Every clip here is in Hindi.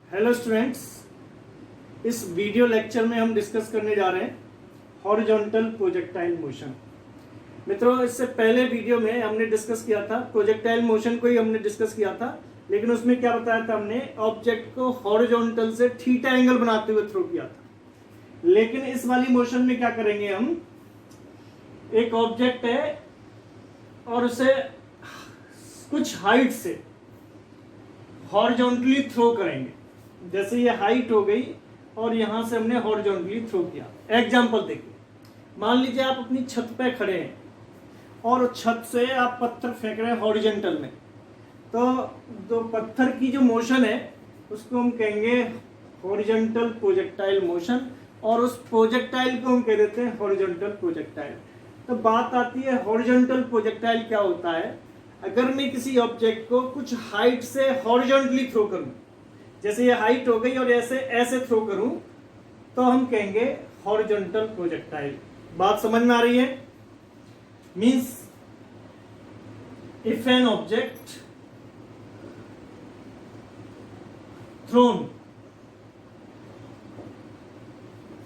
हेलो स्टूडेंट्स, इस वीडियो लेक्चर में हम डिस्कस करने जा रहे हैं हॉरिजॉन्टल प्रोजेक्टाइल मोशन। मित्रों, इससे पहले वीडियो में हमने डिस्कस किया था प्रोजेक्टाइल मोशन को ही हमने डिस्कस किया था, लेकिन उसमें क्या बताया था हमने, ऑब्जेक्ट को हॉरिजॉन्टल से थीटा एंगल बनाते हुए थ्रो किया था। लेकिन इस वाली मोशन में क्या करेंगे हम, एक ऑब्जेक्ट है और उसे कुछ हाइट से हॉरिजॉन्टली थ्रो करेंगे। जैसे ये हाइट हो गई और यहां से हमने हॉरिजॉन्टली थ्रो किया। एग्जांपल देखिए, मान लीजिए आप अपनी छत पे खड़े हैं और छत से आप पत्थर फेंक रहे हैं हॉरिजॉन्टल में, तो पत्थर की जो मोशन है उसको हम कहेंगे हॉरिजॉन्टल प्रोजेक्टाइल मोशन, और उस प्रोजेक्टाइल को हम कह देते हैं हॉरिजॉन्टल प्रोजेक्टाइल। तो बात आती है हॉरिजॉन्टल प्रोजेक्टाइल क्या होता है। अगर मैं किसी ऑब्जेक्ट को कुछ हाइट से हॉरिजॉन्टली थ्रो करूं, जैसे ये हाइट हो गई और ऐसे ऐसे थ्रो करूं, तो हम कहेंगे हॉरिजॉन्टल प्रोजेक्टाइल। बात समझ में आ रही है? Means if an object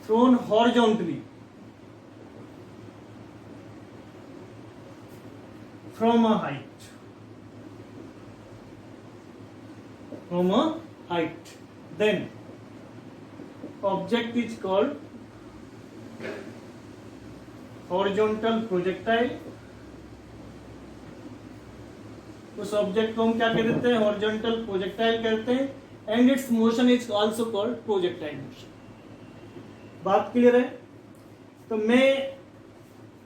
thrown horizontally from a height, then object is called horizontal projectile। उस ऑब्जेक्ट को हम क्या कह देते हैं, हॉरिजॉन्टल प्रोजेक्टाइल कहते हैं, and it's motion is also called projectile motion. बात क्लियर है? तो मैं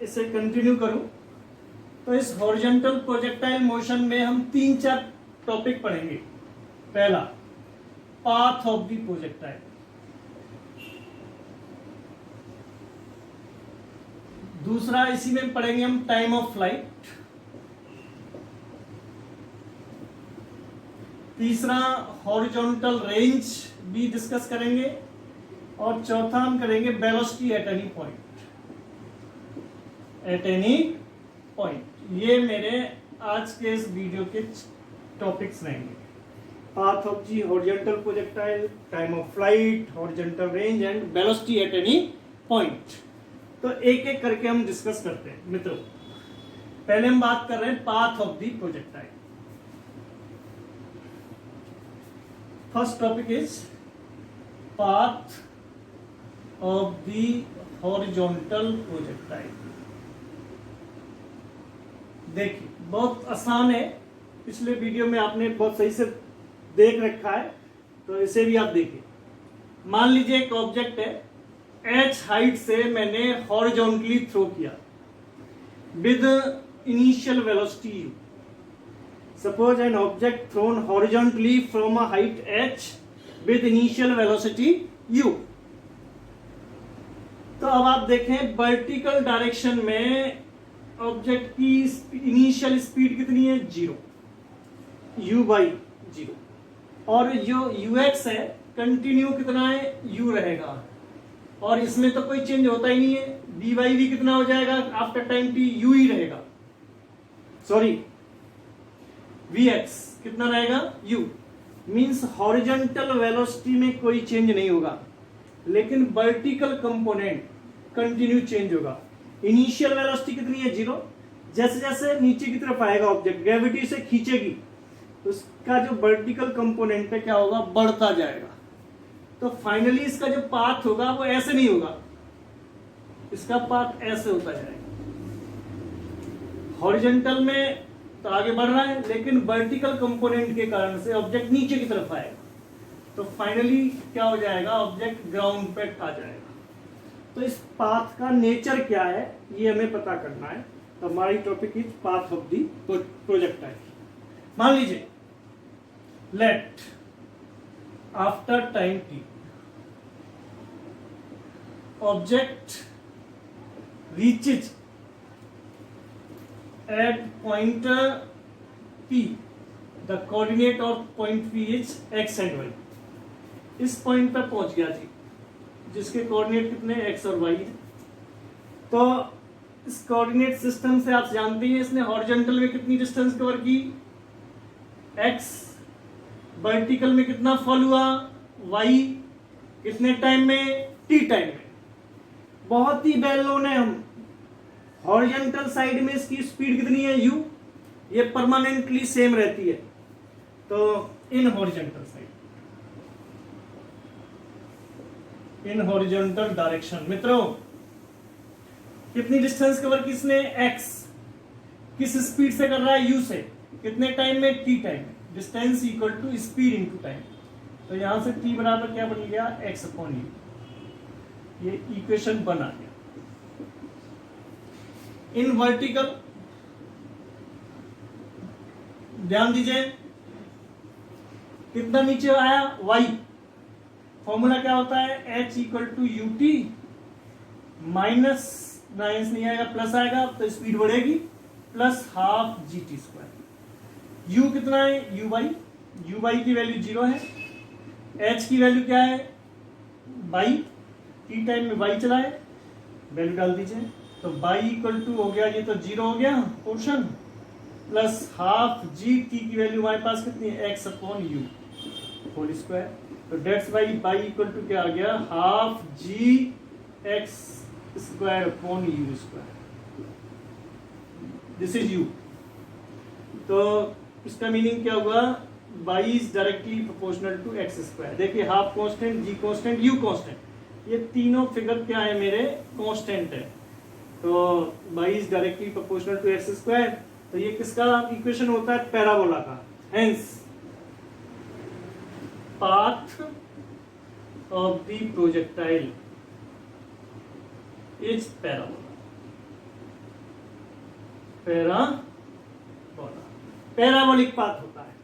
इसे कंटिन्यू करूं तो इस हॉरिजॉन्टल प्रोजेक्टाइल मोशन में हम 3-4 टॉपिक पढ़ेंगे। पहला, पाथ ऑफ द प्रोजेक्टाइल। दूसरा, इसी में पढ़ेंगे हम टाइम ऑफ फ्लाइट। तीसरा, हॉरिजॉन्टल रेंज भी डिस्कस करेंगे, और चौथा हम करेंगे वेलोसिटी एट एनी पॉइंट। ये मेरे आज के इस वीडियो के टॉपिक्स रहेंगे। Path of the horizontal projectile, time of flight, horizontal range and velocity at any point. तो एक एक करके हम डिस्कस करते हैं। मित्रों, पहले हम बात कर रहे हैं path of the projectile. First topic is path of the horizontal projectile. देखिए, बहुत आसान है, पिछले वीडियो में आपने बहुत सही से देख रखा है, तो इसे भी आप देखिए। मान लीजिए एक ऑब्जेक्ट है, h हाइट से मैंने हॉरिजॉन्टली थ्रो किया with initial velocity u। Suppose an object thrown horizontally from a height h with initial velocity u। तो अब आप देखें, वर्टिकल डायरेक्शन में ऑब्जेक्ट की इनिशियल स्पीड कितनी है, 0, u/0, और जो ux है कंटिन्यू कितना है, u रहेगा, और इसमें तो कोई चेंज होता ही नहीं है। v/v कितना हो जाएगा आफ्टर टाइम t, u ही रहेगा। सॉरी, vx कितना रहेगा, u। मींस हॉरिजॉन्टल वेलोसिटी में कोई चेंज नहीं होगा, लेकिन वर्टिकल कंपोनेंट कंटिन्यू चेंज होगा। इनिशियल वेलोसिटी कितनी है, 0। जैसे जैसे नीचे की तरफ आएगा ऑब्जेक्ट, ग्रेविटी से खींचेगी, उसका जो वर्टिकल कंपोनेंट है क्या होगा, बढ़ता जाएगा। तो फाइनली इसका जो पाथ होगा वो ऐसे नहीं होगा, इसका पाथ ऐसे होता जाएगा। हॉरिजॉन्टल में तो आगे बढ़ रहा है, लेकिन वर्टिकल कंपोनेंट के कारण से ऑब्जेक्ट नीचे की तरफ आएगा, तो फाइनली क्या हो जाएगा, ऑब्जेक्ट ग्राउंड पे आ जाएगा। तो इस पाथ का नेचर क्या है ये हमें पता करना है। तो हमारी topic is path of the projectile. मान लीजिए, let after time t object reaches at point P, the coordinate of point P is x and y। इस पॉइंट पर पहुंच गया जी, जिसके कोऑर्डिनेट कितने, x और y है। तो इस कोऑर्डिनेट सिस्टम से आप जानते हैं इसने हॉरिजॉन्टल में कितनी डिस्टेंस कवर की, x, वर्टिकल में कितना फॉल हुआ y कितने टाइम में, t टाइम में। बहुत ही वेल नोन है, हम हॉरिजॉन्टल साइड में इसकी स्पीड कितनी है u, ये परमानेंटली सेम रहती है। तो in horizontal side, in horizontal direction, मित्रों कितनी डिस्टेंस कवर किसने, x किस स्पीड से कर रहा है, u से, कितने टाइम में, t टाइम में। Distance equal to speed into time. तो यहां से t बराबर क्या बन गया, x अपॉन u। ये इक्वेशन बना गया। इन वर्टिकल ध्यान दीजिए, कितना नीचे आया, y। फॉर्मूला क्या होता है, h equal to u t minus, minus नहीं आएगा प्लस आएगा, तो स्पीड बढ़ेगी, प्लस हाफ जी टी स्क्वायर। u कितना है, यू बाई की वैल्यू 0 है, h की वैल्यू क्या है, बाई, t टाइम में y चला है, वैल्यू डाल दीजिए। तो y इक्वल टू हो गया, ये तो 0 हो गया पोर्शन, प्लस हाफ जी टी की वैल्यू हमारे पास कितनी है, x upon U whole square. तो डेट्स बाई बाई इक्वल टू क्या आ गया, half ji x square upon U square. This is U. तो इसका मीनिंग क्या हुआ, y is directly proportional to x square. देखिए half constant, G constant, U constant, ये तीनों फिगर क्या है मेरे, कांस्टेंट है। तो y is directly proportional to x square. तो ये किसका इक्वेशन होता है, पैराबोला का। Hence path of the projectile is parabola। Parabolic path होता है।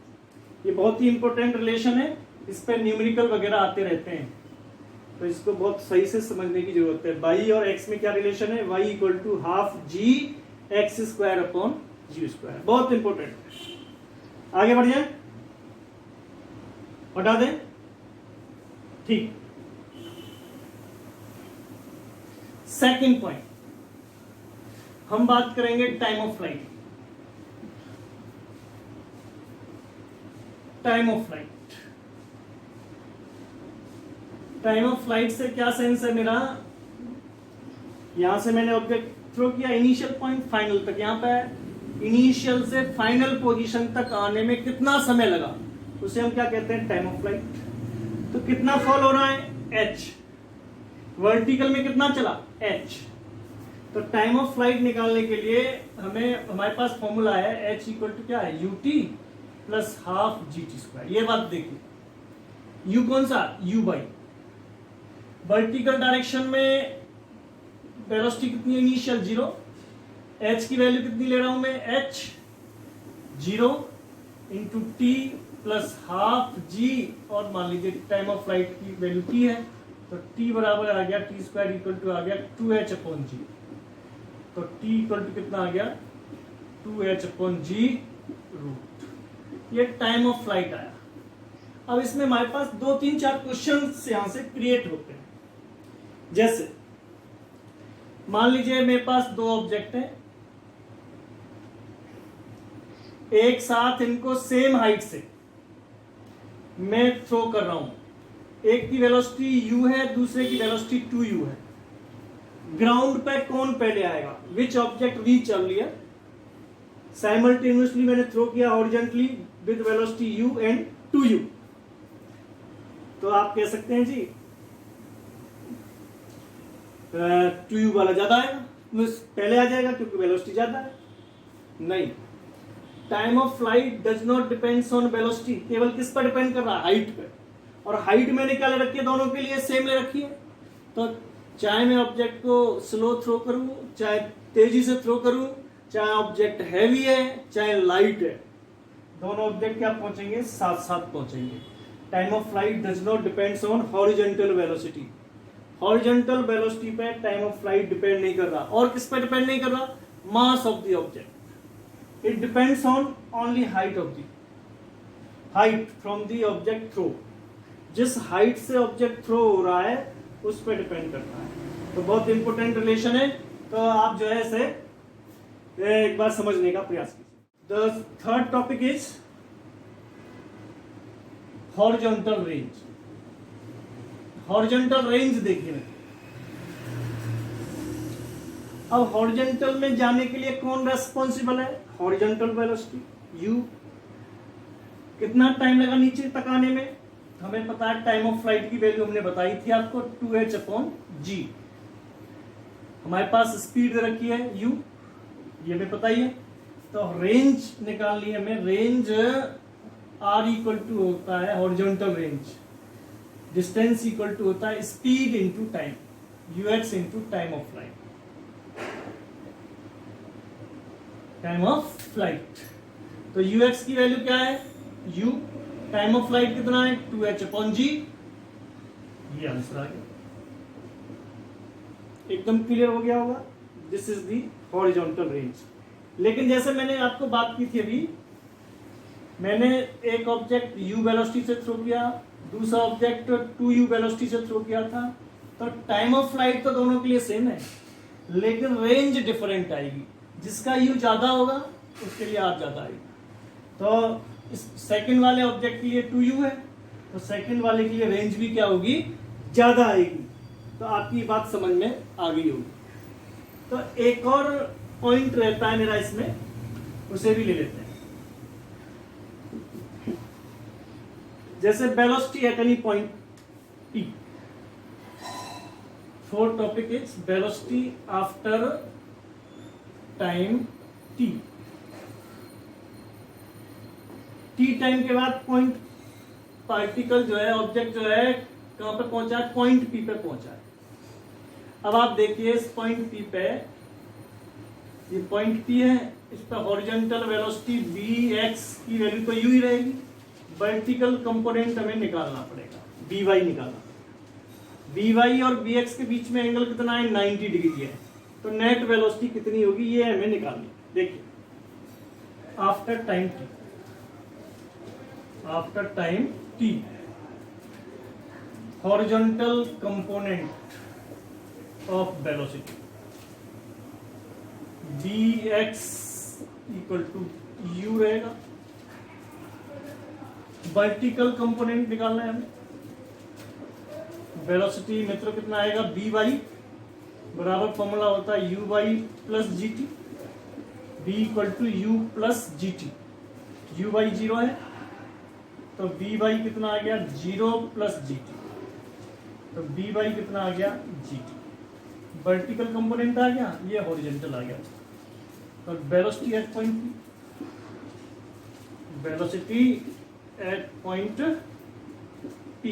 ये बहुत ही इंपॉर्टेंट रिलेशन है, इस पे न्यूमेरिकल वगैरह आते रहते हैं, तो इसको बहुत सही से समझने की जरूरत है। y और x में क्या रिलेशन है, y equal to half ji x square upon g square. बहुत इंपॉर्टेंट है। आगे बढ़ जाए, हटा दें, ठीक। सेकंड पॉइंट, हम बात करेंगे time of flight. Time of flight, time of flight से क्या सेंस है मेरा, यहां से मैंने ऑब्जेक्ट थ्रो किया इनिशियल पॉइंट फाइनल तक, यहां पे इनिशियल से फाइनल पोजीशन तक आने में कितना समय लगा, उसे हम क्या कहते हैं, टाइम ऑफ फ्लाइट। तो कितना फॉल हो रहा है, h। वर्टिकल में कितना चला, h। तो टाइम ऑफ फ्लाइट निकालने के लिए हमें, हमारे पास फॉर्मूला है h इक्वल टू क्या है, यू टी प्लस हाफ जी टी स्क्वायर। ये बात देखिए, u कौन सा, u बाई। वर्टिकल डायरेक्शन में वेलोसिटी कितनी है, इनिशियल 0, h की वैल्यू कितनी ले रहा हूं मैं, h 0 into T plus half G, और मान लीजिए टाइम ऑफ फ्लाइट की वैल्यू t है, तो t बराबर आ गया टी स्क्वायर इक्वल टू आ गया 2h अपॉन जी। तो t इक्वल टू कितना आ गया, 2h अपॉन जी रूट। ये टाइम ऑफ फ्लाइट आया। अब इसमें हमारे पास 2 3 4 क्वेश्चन यहां से क्रिएट होते हैं। जैसे मान लीजिए मेरे पास 2 ऑब्जेक्ट हैं, एक साथ इनको सेम हाइट से मैं थ्रो कर रहा हूं। एक की वेलोसिटी u है, दूसरे की वेलोसिटी 2u है। ग्राउंड पे कौन पहले आएगा, विच ऑब्जेक्ट v चल लिया, साइमल्टेनियसली मैंने थ्रो किया horizontally with velocity u and 2u। तो आप कह सकते हैं जी 2u वाला ज्यादा आएगा, पहले आ जाएगा क्योंकि वेलोसिटी ज्यादा है। नहीं, time of flight does not depends on velocity. केवल किस पर डिपेंड कर रहा है, हाइट पे। और हाइट मैंने क्या ले रखी है, दोनों के लिए सेम ले रखी है। तो चाहे मैं ऑब्जेक्ट को स्लो थ्रो करूं, चाहे तेजी से थ्रो करूं, चाहे ऑब्जेक्ट हैवी है चाहे लाइट है, दोनों ऑब्जेक्ट क्या पहुंचेंगे, साथ साथ पहुंचेंगे। Time of flight does not depends on horizontal velocity. Horizontal velocity पे टाइम ऑफ फ्लाइट डिपेंड नहीं कर रहा। और किस पे डिपेंड नहीं कर रहा, mass of the object. It depends on only height of the, height from the object throw. जिस हाइट से ऑब्जेक्ट थ्रो हो रहा है उस पर डिपेंड करता है। तो बहुत इंपॉर्टेंट रिलेशन है। तो आप जो है इसे एक बार समझने का प्रयास कीजिए। The third topic is horizontal range. Horizontal range देखिए। अब हॉरिजॉन्टल में जाने के लिए कौन रेस्पॉन्सिबल है? Horizontal velocity u। कितना टाइम लगा नीचे तक आने में? हमें पता है टाइम ऑफ फ्लाइट की वैल्यू हमने बताई थी आपको 2h/g। हमारे पास स्पीड रखी है u, ये हमें पता ही है। तो रेंज निकालनी है हमें। रेंज r इक्वल टू होता है horizontal range, distance equal to होता है speed into time, ux into time of flight, time of flight. तो ux की वैल्यू क्या है? u। टाइम ऑफ फ्लाइट कितना है? 2h/g। ये आंसर आ गया। एकदम क्लियर हो गया होगा। This is the horizontal range. लेकिन जैसे मैंने आपको बात की थी अभी, मैंने एक ऑब्जेक्ट u वेलोसिटी से थ्रो किया, दूसरा ऑब्जेक्ट 2u वेलोसिटी से थ्रो किया था। तो टाइम ऑफ फ्लाइट तो दोनों के लिए सेम है, लेकिन रेंज डिफरेंट आएगी। जिसका u ज्यादा होगा उसके लिए r ज्यादा आएगी। तो इस सेकंड वाले ऑब्जेक्ट के लिए 2u है, तो सेकंड वाले के लिए रेंज भी क्या होगी? ज्यादा आएगी। तो आपकी बात समझ में आ गई होगी। तो एक और पॉइंट रहता है मेरा इसमें, उसे भी ले लेते हैं। जैसे velocity at any point p। Fourth topic is velocity after time t। t time के बाद पॉइंट, पार्टिकल जो है, ऑब्जेक्ट जो है, कहां पे पहुंचा है? पॉइंट p पे पहुंचा है। अब आप देखिए इस पॉइंट p पे, ये पॉइंट p है, इस पर हॉरिजॉन्टल वेलोसिटी vx की वैल्यू तो u ही रहेगी। वर्टिकल कंपोनेंट हमें निकालना पड़ेगा, vy निकालना। vy और vx के बीच में एंगल कितना है? 90 डिग्री है। तो नेट वेलोसिटी कितनी होगी ये हमें निकालनी। देखिए after time t, after time t horizontal component of velocity vx equal to u रहेगा। वर्टिकल कंपोनेंट निकालना है हमें। वेलोसिटी मित्रों कितना आएगा? vy बराबर फॉर्मूला होता है uy plus gt, v equal to u plus gt। uy 0 है तो vy कितना आ गया? 0 प्लस gt। तो vy कितना आ गया? gt। वर्टिकल कंपोनेंट आ गया, ये हॉरिजॉन्टल आ गया। तो velocity at point p, velocity at point p,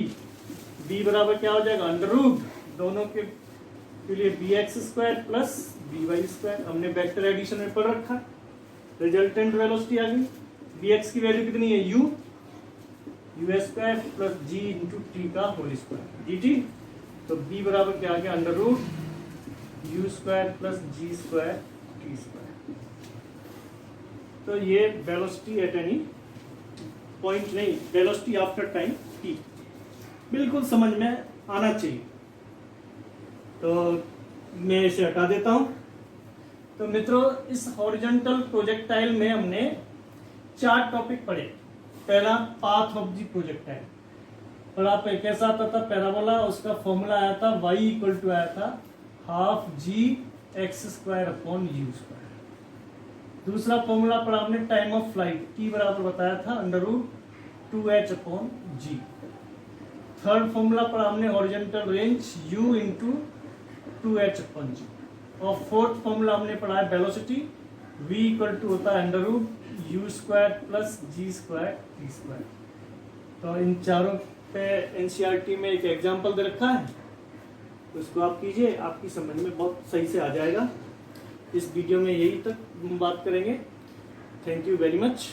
v बराबर क्या हो जाएगा? अंडर रूट दोनों के लिए bx² प्लस by स्क्वायर। हमने वेक्टर एडिशन में पढ़ रखा। रिजल्टेंट वेलोसिटी आ गई। bx की वैल्यू कितनी है? u, u² plus g into t का होल स्क्वायर dt। तो b बराबर क्या आ गया? Under root u² plus g² t²। तो ये वेलोसिटी एट एनी पॉइंट नहीं, वेलोसिटी आफ्टर टाइम t बिल्कुल समझ में आना चाहिए। तो मैं इसे हटा देता हूं। तो मित्रों इस हॉरिजॉन्टल प्रोजेक्टाइल में हमने 4 टॉपिक पढ़े। पहला पाथ ऑफ द प्रोजेक्टाइल पढ़ा पे, कैसा आता था? पैराबोला, उसका फॉर्मूला आया था y इक्वल टू आया था हाफ g x²/u²। दूसरा फॉर्मूला पढ़ा हमने टाइम ऑफ फ्लाइट, t बराबर बताया था under root 2h/g। Third formula पढ़ा हमने horizontal range u into 2h/g। और फोर्थ फॉर्मूला हमने पढ़ा है वेलोसिटी, v इक्वल टू होता है under root u² plus g² t²। तो इन चारों पे एनसीईआरटी में एक एग्जाम्पल दे रखा है, उसको आप कीजिए, आपकी समझ में बहुत सही से आ जाएगा। इस वीडियो में यही तक बात करेंगे। Thank you very much.